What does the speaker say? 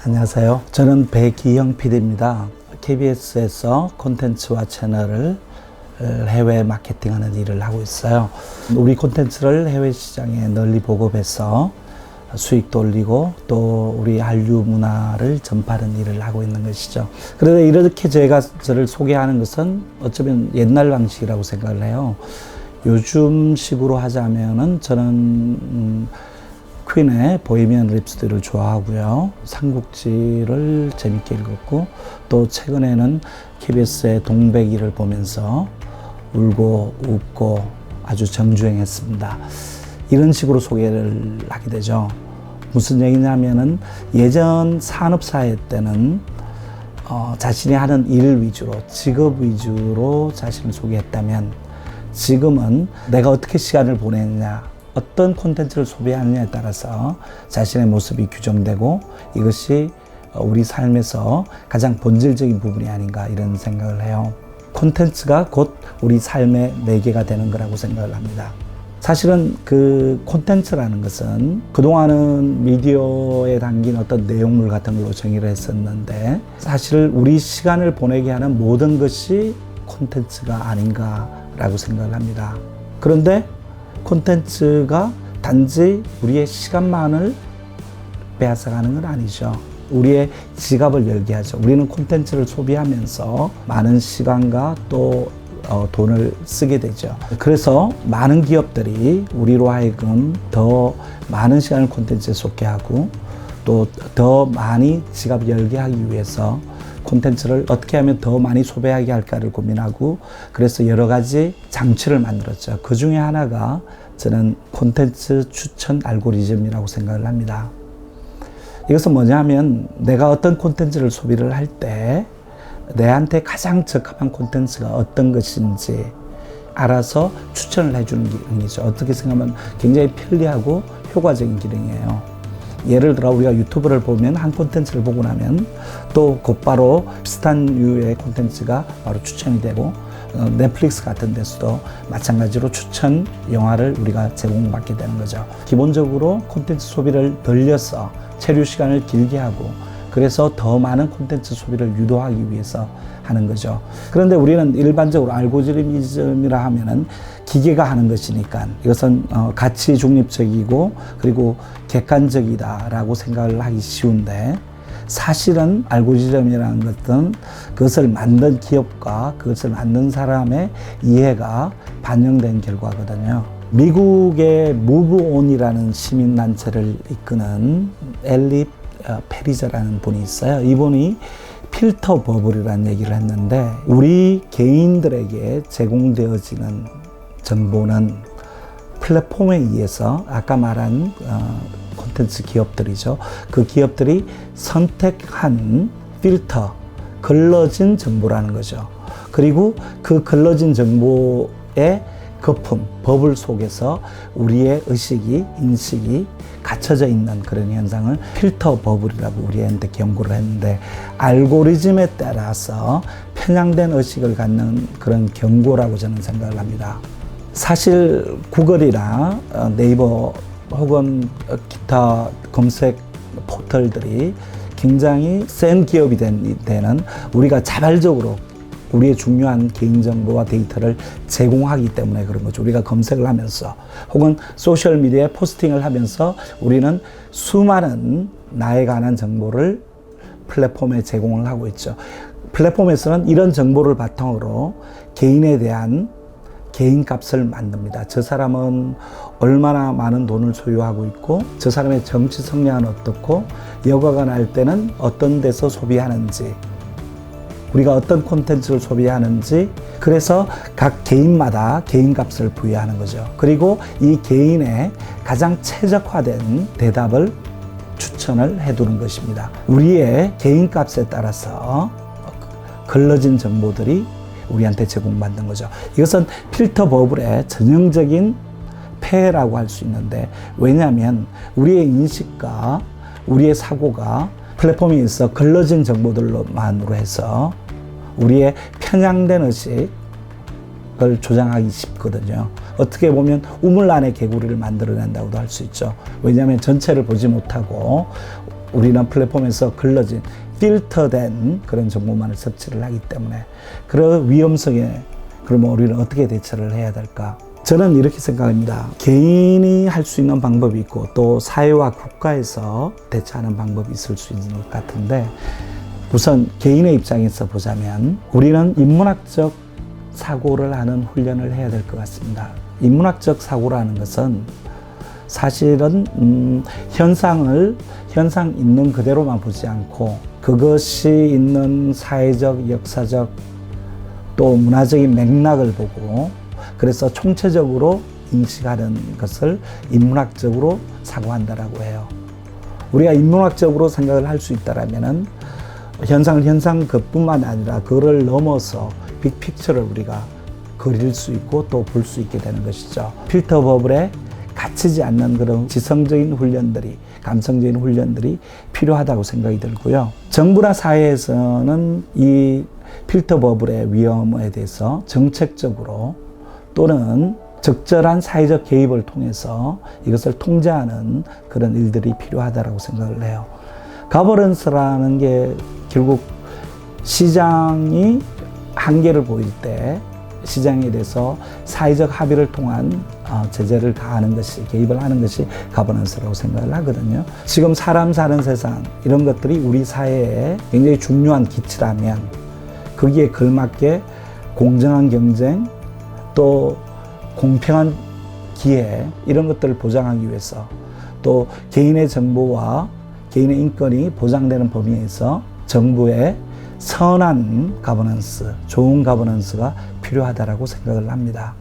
안녕하세요. 저는 배기영 PD입니다. KBS에서 콘텐츠와 채널을 해외 마케팅하는 일을 하고 있어요. 우리 콘텐츠를 해외 시장에 널리 보급해서 수익도 올리고 또 우리 한류 문화를 전파하는 일을 하고 있는 것이죠. 그런데 이렇게 제가 저를 소개하는 것은 어쩌면 옛날 방식이라고 생각을 해요. 요즘식으로 하자면은 저는 퀸의 보헤미안 랩소디를 좋아하고요. 삼국지를 재밌게 읽었고 또 최근에는 KBS의 동백이를 보면서 울고 웃고 아주 정주행했습니다. 이런 식으로 소개를 하게 되죠. 무슨 얘기냐면은 예전 산업사회 때는 자신이 하는 일 위주로 직업 위주로 자신을 소개했다면 지금은 내가 어떻게 시간을 보냈냐, 어떤 콘텐츠를 소비하느냐에 따라서 자신의 모습이 규정되고 이것이 우리 삶에서 가장 본질적인 부분이 아닌가 이런 생각을 해요. 콘텐츠가 곧 우리 삶의 매개가 되는 거라고 생각을 합니다. 사실은 그 콘텐츠라는 것은 그동안은 미디어에 담긴 어떤 내용물 같은 걸로 정의를 했었는데 사실 우리 시간을 보내게 하는 모든 것이 콘텐츠가 아닌가라고 생각을 합니다. 그런데 콘텐츠가 단지 우리의 시간만을 빼앗아가는 건 아니죠. 우리의 지갑을 열게 하죠. 우리는 콘텐츠를 소비하면서 많은 시간과 또 돈을 쓰게 되죠. 그래서 많은 기업들이 우리로 하여금 더 많은 시간을 콘텐츠에 쏟게 하고 또 더 많이 지갑을 열게 하기 위해서 콘텐츠를 어떻게 하면 더 많이 소비하게 할까를 고민하고 그래서 여러 가지 장치를 만들었죠. 그 중에 하나가 저는 콘텐츠 추천 알고리즘이라고 생각을 합니다. 이것은 뭐냐면 내가 어떤 콘텐츠를 소비를 할 때 내한테 가장 적합한 콘텐츠가 어떤 것인지 알아서 추천을 해주는 기능이죠. 어떻게 생각하면 굉장히 편리하고 효과적인 기능이에요. 예를 들어 우리가 유튜브를 보면 한 콘텐츠를 보고 나면 또 곧바로 비슷한 유의 콘텐츠가 바로 추천이 되고 넷플릭스 같은 데서도 마찬가지로 추천 영화를 우리가 제공받게 되는 거죠. 기본적으로 콘텐츠 소비를 늘려서 체류 시간을 길게 하고 그래서 더 많은 콘텐츠 소비를 유도하기 위해서 하는 거죠. 그런데 우리는 일반적으로 알고리즘이라 하면은 기계가 하는 것이니까 이것은 가치 중립적이고 그리고 객관적이다라고 생각을 하기 쉬운데 사실은 알고리즘이라는 것은 그것을 만든 기업과 그것을 만든 사람의 이해가 반영된 결과거든요. 미국의 무브온이라는 시민단체를 이끄는 엘리 페리저라는 분이 있어요. 이분이 필터 버블이라는 얘기를 했는데 우리 개인들에게 제공되어지는 정보는 플랫폼에 의해서 아까 말한 콘텐츠 기업들이죠. 그 기업들이 선택한 필터, 걸러진 정보라는 거죠. 그리고 그 걸러진 정보의 거품, 버블 속에서 우리의 의식이, 인식이 갇혀져 있는 그런 현상을 필터 버블이라고 우리한테 경고를 했는데 알고리즘에 따라서 편향된 의식을 갖는 그런 경고라고 저는 생각을 합니다. 사실 구글이나 네이버 혹은 기타 검색 포털들이 굉장히 센 기업이 되는 우리가 자발적으로 우리의 중요한 개인정보와 데이터를 제공하기 때문에 그런 거죠. 우리가 검색을 하면서 혹은 소셜미디어에 포스팅을 하면서 우리는 수많은 나에 관한 정보를 플랫폼에 제공을 하고 있죠. 플랫폼에서는 이런 정보를 바탕으로 개인에 대한 개인값을 만듭니다. 저 사람은 얼마나 많은 돈을 소유하고 있고 저 사람의 정치 성향은 어떻고 여가가 날 때는 어떤 데서 소비하는지 우리가 어떤 콘텐츠를 소비하는지 그래서 각 개인마다 개인값을 부여하는 거죠. 그리고 이 개인의 가장 최적화된 대답을 추천을 해두는 것입니다. 우리의 개인값에 따라서 걸러진 정보들이 우리한테 제공받는 거죠. 이것은 필터 버블의 전형적인 폐해라고 할 수 있는데 왜냐하면 우리의 인식과 우리의 사고가 플랫폼에 있어 걸러진 정보들로만으로 해서 우리의 편향된 의식을 조장하기 쉽거든요. 어떻게 보면 우물 안에 개구리를 만들어낸다고도 할 수 있죠. 왜냐하면 전체를 보지 못하고 우리는 플랫폼에서 걸러진 필터된 그런 정보만을 섭취를 하기 때문에 그런 위험성에 그러면 우리는 어떻게 대처를 해야 될까? 저는 이렇게 생각합니다. 개인이 할 수 있는 방법이 있고 또 사회와 국가에서 대처하는 방법이 있을 수 있는 것 같은데 우선 개인의 입장에서 보자면 우리는 인문학적 사고를 하는 훈련을 해야 될 것 같습니다. 인문학적 사고라는 것은 사실은 현상 있는 그대로만 보지 않고 그것이 있는 사회적, 역사적 또 문화적인 맥락을 보고 그래서 총체적으로 인식하는 것을 인문학적으로 사고한다라고 해요. 우리가 인문학적으로 생각을 할 수 있다라면은 현상을 현상 그뿐만 아니라 그거를 넘어서 빅픽처를 우리가 그릴 수 있고 또 볼 수 있게 되는 것이죠. 필터 버블에 갇히지 않는 그런 지성적인 훈련들이, 감성적인 훈련들이 필요하다고 생각이 들고요. 정부나 사회에서는 이 필터 버블의 위험에 대해서 정책적으로 또는 적절한 사회적 개입을 통해서 이것을 통제하는 그런 일들이 필요하다고 생각을 해요. 가버넌스라는 게 결국 시장이 한계를 보일 때 시장에 대해서 사회적 합의를 통한 제재를 가하는 것이, 개입을 하는 것이 가버넌스라고 생각을 하거든요. 지금 사람 사는 세상 이런 것들이 우리 사회에 굉장히 중요한 기치라면 거기에 걸맞게 공정한 경쟁 또 공평한 기회 이런 것들을 보장하기 위해서 또 개인의 정보와 개인의 인권이 보장되는 범위에서 정부의 선한 가버넌스, 좋은 가버넌스가 필요하다고 생각을 합니다.